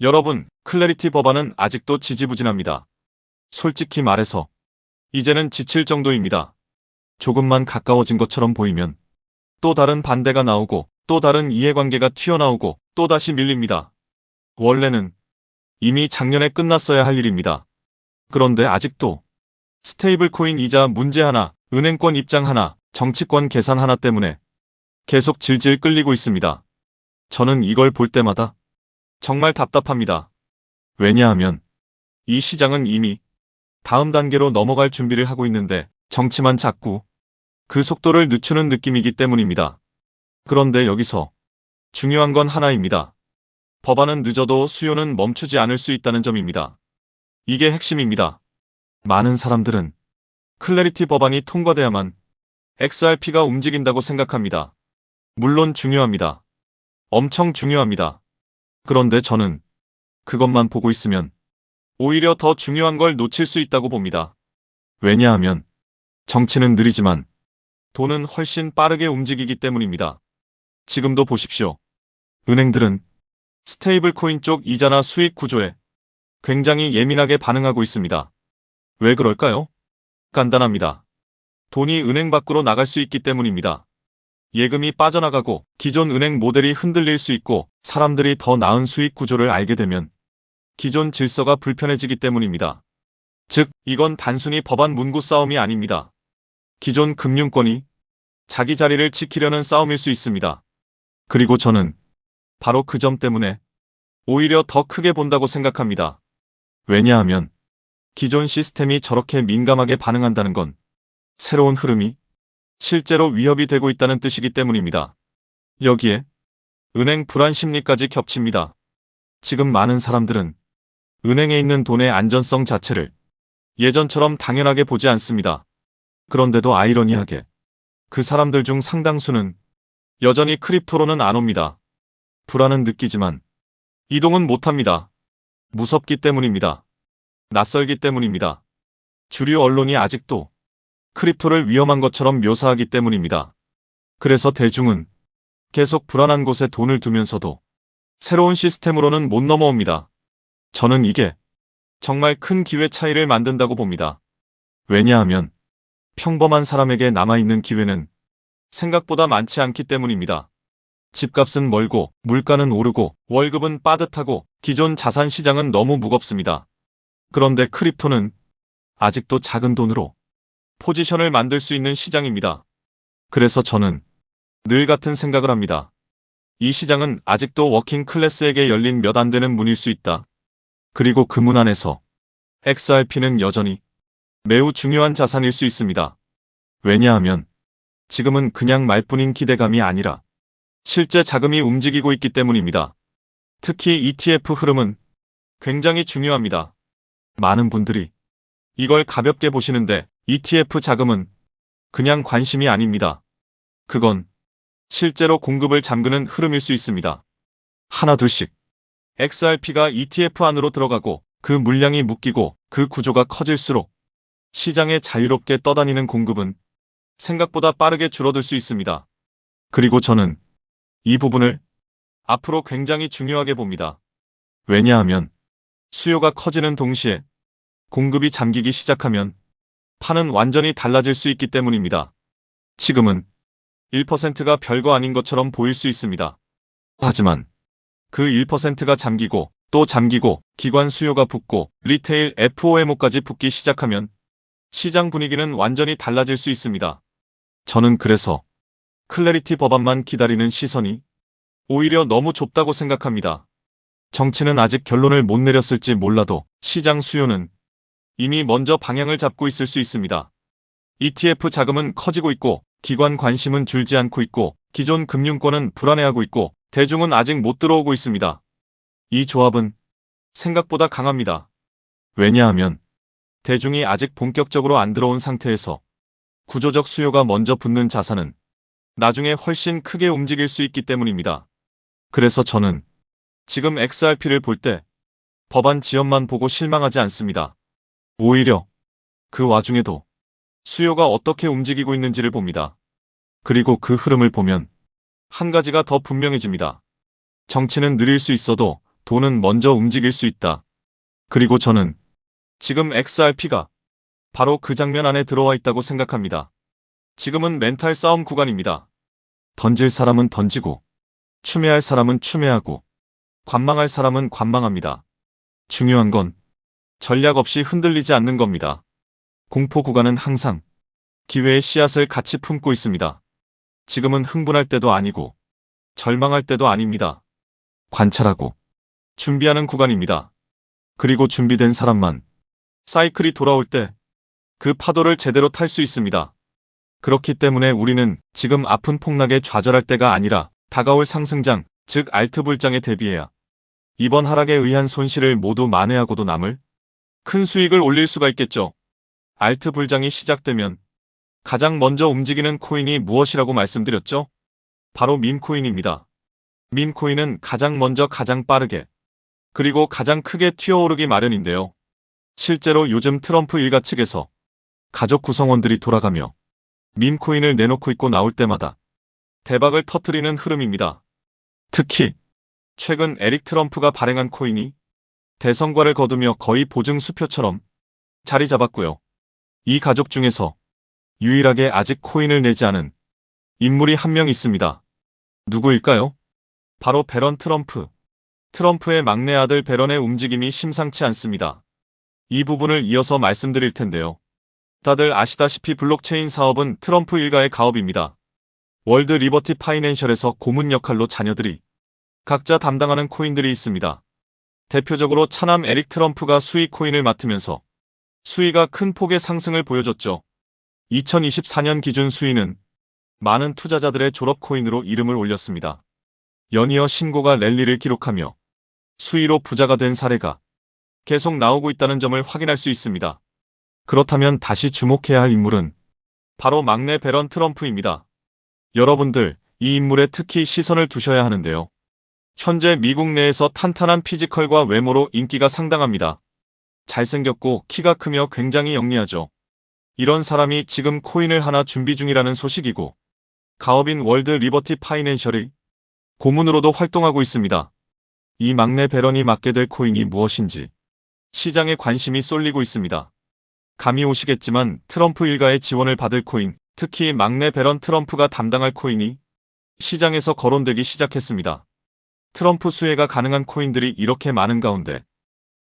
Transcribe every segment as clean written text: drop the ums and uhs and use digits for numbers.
여러분, 클래리티 법안은 아직도 지지부진합니다. 솔직히 말해서 이제는 지칠 정도입니다. 조금만 가까워진 것처럼 보이면 또 다른 반대가 나오고 또 다른 이해관계가 튀어나오고 또다시 밀립니다. 원래는 이미 작년에 끝났어야 할 일입니다. 그런데 아직도 스테이블 코인 이자 문제 하나, 은행권 입장 하나, 정치권 계산 하나 때문에 계속 질질 끌리고 있습니다. 저는 이걸 볼 때마다 정말 답답합니다. 왜냐하면 이 시장은 이미 다음 단계로 넘어갈 준비를 하고 있는데 정치만 자꾸 그 속도를 늦추는 느낌이기 때문입니다. 그런데 여기서 중요한 건 하나입니다. 법안은 늦어도 수요는 멈추지 않을 수 있다는 점입니다. 이게 핵심입니다. 많은 사람들은 클래리티 법안이 통과돼야만 XRP가 움직인다고 생각합니다. 물론 중요합니다. 엄청 중요합니다. 그런데 저는 그것만 보고 있으면 오히려 더 중요한 걸 놓칠 수 있다고 봅니다. 왜냐하면 정치는 느리지만 돈은 훨씬 빠르게 움직이기 때문입니다. 지금도 보십시오. 은행들은 스테이블 코인 쪽 이자나 수익 구조에 굉장히 예민하게 반응하고 있습니다. 왜 그럴까요? 간단합니다. 돈이 은행 밖으로 나갈 수 있기 때문입니다. 예금이 빠져나가고 기존 은행 모델이 흔들릴 수 있고 사람들이 더 나은 수익 구조를 알게 되면 기존 질서가 불편해지기 때문입니다. 즉, 이건 단순히 법안 문구 싸움이 아닙니다. 기존 금융권이 자기 자리를 지키려는 싸움일 수 있습니다. 그리고 저는 바로 그 점 때문에 오히려 더 크게 본다고 생각합니다. 왜냐하면 기존 시스템이 저렇게 민감하게 반응한다는 건 새로운 흐름이 실제로 위협이 되고 있다는 뜻이기 때문입니다. 여기에 은행 불안 심리까지 겹칩니다. 지금 많은 사람들은 은행에 있는 돈의 안전성 자체를 예전처럼 당연하게 보지 않습니다. 그런데도 아이러니하게 그 사람들 중 상당수는 여전히 크립토로는 안 옵니다. 불안은 느끼지만 이동은 못합니다. 무섭기 때문입니다. 낯설기 때문입니다. 주류 언론이 아직도 크립토를 위험한 것처럼 묘사하기 때문입니다. 그래서 대중은 계속 불안한 곳에 돈을 두면서도 새로운 시스템으로는 못 넘어옵니다. 저는 이게 정말 큰 기회 차이를 만든다고 봅니다. 왜냐하면 평범한 사람에게 남아있는 기회는 생각보다 많지 않기 때문입니다. 집값은 멀고 물가는 오르고 월급은 빠듯하고 기존 자산 시장은 너무 무겁습니다. 그런데 크립토는 아직도 작은 돈으로 포지션을 만들 수 있는 시장입니다. 그래서 저는 늘 같은 생각을 합니다. 이 시장은 아직도 워킹 클래스에게 열린 몇 안 되는 문일 수 있다. 그리고 그 문 안에서 XRP는 여전히 매우 중요한 자산일 수 있습니다. 왜냐하면 지금은 그냥 말뿐인 기대감이 아니라 실제 자금이 움직이고 있기 때문입니다. 특히 ETF 흐름은 굉장히 중요합니다. 많은 분들이 이걸 가볍게 보시는데 ETF 자금은 그냥 관심이 아닙니다. 그건 실제로 공급을 잠그는 흐름일 수 있습니다. 하나 둘씩 XRP가 ETF 안으로 들어가고 그 물량이 묶이고 그 구조가 커질수록 시장에 자유롭게 떠다니는 공급은 생각보다 빠르게 줄어들 수 있습니다. 그리고 저는 이 부분을 앞으로 굉장히 중요하게 봅니다. 왜냐하면 수요가 커지는 동시에 공급이 잠기기 시작하면 판은 완전히 달라질 수 있기 때문입니다. 지금은 1%가 별거 아닌 것처럼 보일 수 있습니다. 하지만 그 1%가 잠기고 또 잠기고 기관 수요가 붙고 리테일 FOMO까지 붙기 시작하면 시장 분위기는 완전히 달라질 수 있습니다. 저는 그래서 클래리티 법안만 기다리는 시선이 오히려 너무 좁다고 생각합니다. 정치는 아직 결론을 못 내렸을지 몰라도 시장 수요는 이미 먼저 방향을 잡고 있을 수 있습니다. ETF 자금은 커지고 있고 기관 관심은 줄지 않고 있고 기존 금융권은 불안해하고 있고 대중은 아직 못 들어오고 있습니다. 이 조합은 생각보다 강합니다. 왜냐하면 대중이 아직 본격적으로 안 들어온 상태에서 구조적 수요가 먼저 붙는 자산은 나중에 훨씬 크게 움직일 수 있기 때문입니다. 그래서 저는 지금 XRP를 볼 때 법안 지연만 보고 실망하지 않습니다. 오히려 그 와중에도 수요가 어떻게 움직이고 있는지를 봅니다. 그리고 그 흐름을 보면 한 가지가 더 분명해집니다. 정치는 느릴 수 있어도 돈은 먼저 움직일 수 있다. 그리고 저는 지금 XRP가 바로 그 장면 안에 들어와 있다고 생각합니다. 지금은 멘탈 싸움 구간입니다. 던질 사람은 던지고, 추매할 사람은 추매하고, 관망할 사람은 관망합니다. 중요한 건 전략 없이 흔들리지 않는 겁니다. 공포 구간은 항상 기회의 씨앗을 같이 품고 있습니다. 지금은 흥분할 때도 아니고 절망할 때도 아닙니다. 관찰하고 준비하는 구간입니다. 그리고 준비된 사람만 사이클이 돌아올 때 그 파도를 제대로 탈 수 있습니다. 그렇기 때문에 우리는 지금 아픈 폭락에 좌절할 때가 아니라 다가올 상승장, 즉 알트 불장에 대비해야 이번 하락에 의한 손실을 모두 만회하고도 남을 큰 수익을 올릴 수가 있겠죠. 알트 불장이 시작되면 가장 먼저 움직이는 코인이 무엇이라고 말씀드렸죠? 바로 밈코인입니다. 밈코인은 가장 먼저 가장 빠르게 그리고 가장 크게 튀어오르기 마련인데요. 실제로 요즘 트럼프 일가 측에서 가족 구성원들이 돌아가며 밈코인을 내놓고 있고 나올 때마다 대박을 터뜨리는 흐름입니다. 특히 최근 에릭 트럼프가 발행한 코인이 대성과를 거두며 거의 보증 수표처럼 자리 잡았고요. 이 가족 중에서 유일하게 아직 코인을 내지 않은 인물이 한 명 있습니다. 누구일까요? 바로 배런 트럼프. 트럼프의 막내 아들 배런의 움직임이 심상치 않습니다. 이 부분을 이어서 말씀드릴 텐데요. 다들 아시다시피 블록체인 사업은 트럼프 일가의 가업입니다. 월드 리버티 파이낸셜에서 고문 역할로 자녀들이 각자 담당하는 코인들이 있습니다. 대표적으로 차남 에릭 트럼프가 수위 코인을 맡으면서 수위가 큰 폭의 상승을 보여줬죠. 2024년 기준 수위는 많은 투자자들의 졸업 코인으로 이름을 올렸습니다. 연이어 신고가 랠리를 기록하며 수위로 부자가 된 사례가 계속 나오고 있다는 점을 확인할 수 있습니다. 그렇다면 다시 주목해야 할 인물은 바로 막내 배런 트럼프입니다. 여러분들, 이 인물에 특히 시선을 두셔야 하는데요. 현재 미국 내에서 탄탄한 피지컬과 외모로 인기가 상당합니다. 잘생겼고 키가 크며 굉장히 영리하죠. 이런 사람이 지금 코인을 하나 준비 중이라는 소식이고 가업인 월드 리버티 파이낸셜이 고문으로도 활동하고 있습니다. 이 막내 배런이 맡게 될 코인이 무엇인지 시장에 관심이 쏠리고 있습니다. 감이 오시겠지만 트럼프 일가의 지원을 받을 코인, 특히 막내 배런 트럼프가 담당할 코인이 시장에서 거론되기 시작했습니다. 트럼프 수혜가 가능한 코인들이 이렇게 많은 가운데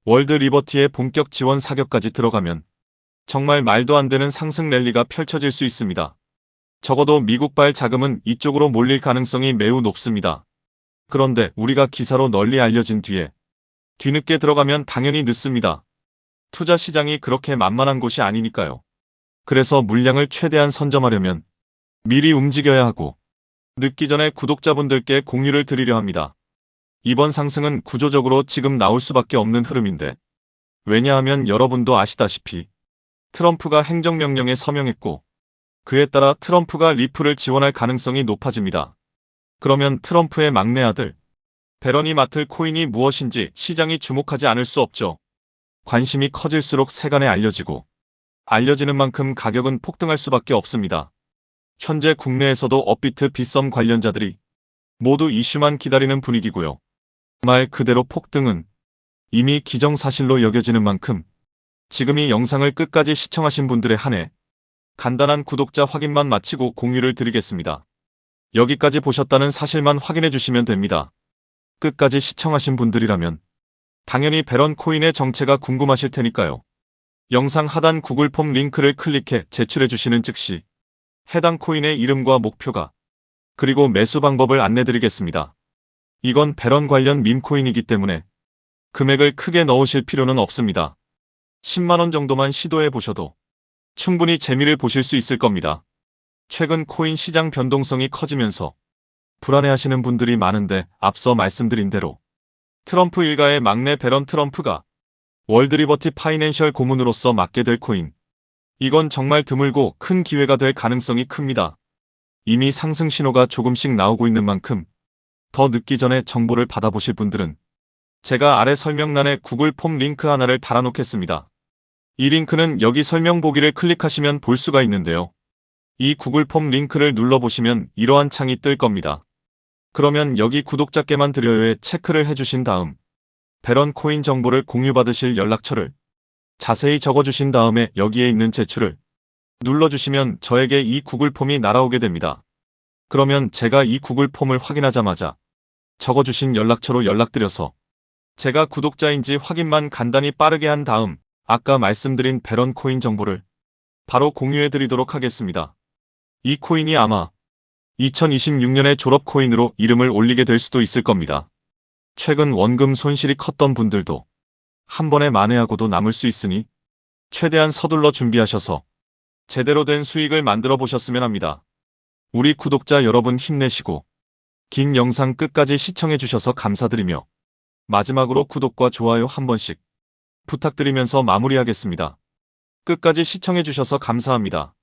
월드 리버티의 본격 지원 사격까지 들어가면 정말 말도 안 되는 상승 랠리가 펼쳐질 수 있습니다. 적어도 미국발 자금은 이쪽으로 몰릴 가능성이 매우 높습니다. 그런데 우리가 기사로 널리 알려진 뒤에 뒤늦게 들어가면 당연히 늦습니다. 투자 시장이 그렇게 만만한 곳이 아니니까요. 그래서 물량을 최대한 선점하려면 미리 움직여야 하고 늦기 전에 구독자분들께 공유를 드리려 합니다. 이번 상승은 구조적으로 지금 나올 수밖에 없는 흐름인데 왜냐하면 여러분도 아시다시피 트럼프가 행정명령에 서명했고 그에 따라 트럼프가 리플을 지원할 가능성이 높아집니다. 그러면 트럼프의 막내 아들 배런이 맡을 코인이 무엇인지 시장이 주목하지 않을 수 없죠. 관심이 커질수록 세간에 알려지고 알려지는 만큼 가격은 폭등할 수밖에 없습니다. 현재 국내에서도 업비트 빗썸 관련자들이 모두 이슈만 기다리는 분위기고요. 말 그대로 폭등은 이미 기정사실로 여겨지는 만큼 지금 이 영상을 끝까지 시청하신 분들에 한해 간단한 구독자 확인만 마치고 공유를 드리겠습니다. 여기까지 보셨다는 사실만 확인해 주시면 됩니다. 끝까지 시청하신 분들이라면 당연히 배런 코인의 정체가 궁금하실 테니까요. 영상 하단 구글 폼 링크를 클릭해 제출해 주시는 즉시 해당 코인의 이름과 목표가 그리고 매수 방법을 안내드리겠습니다. 이건 배런 관련 밈코인이기 때문에 금액을 크게 넣으실 필요는 없습니다. 10만원 정도만 시도해 보셔도 충분히 재미를 보실 수 있을 겁니다. 최근 코인 시장 변동성이 커지면서 불안해하시는 분들이 많은데 앞서 말씀드린 대로 트럼프 일가의 막내 배런 트럼프가 월드 리버티 파이낸셜 고문으로서 맡게 될 코인. 이건 정말 드물고 큰 기회가 될 가능성이 큽니다. 이미 상승 신호가 조금씩 나오고 있는 만큼 더 늦기 전에 정보를 받아보실 분들은 제가 아래 설명란에 구글 폼 링크 하나를 달아놓겠습니다. 이 링크는 여기 설명 보기를 클릭하시면 볼 수가 있는데요. 이 구글 폼 링크를 눌러보시면 이러한 창이 뜰 겁니다. 그러면 여기 구독자께만 드려요에 체크를 해주신 다음 베런 코인 정보를 공유받으실 연락처를 자세히 적어주신 다음에 여기에 있는 제출을 눌러주시면 저에게 이 구글 폼이 날아오게 됩니다. 그러면 제가 이 구글 폼을 확인하자마자 적어주신 연락처로 연락드려서 제가 구독자인지 확인만 간단히 빠르게 한 다음 아까 말씀드린 베런 코인 정보를 바로 공유해드리도록 하겠습니다. 이 코인이 아마 2026년에 졸업 코인으로 이름을 올리게 될 수도 있을 겁니다. 최근 원금 손실이 컸던 분들도 한 번에 만회하고도 남을 수 있으니 최대한 서둘러 준비하셔서 제대로 된 수익을 만들어 보셨으면 합니다. 우리 구독자 여러분 힘내시고 긴 영상 끝까지 시청해 주셔서 감사드리며 마지막으로 구독과 좋아요 한 번씩 부탁드리면서 마무리하겠습니다. 끝까지 시청해 주셔서 감사합니다.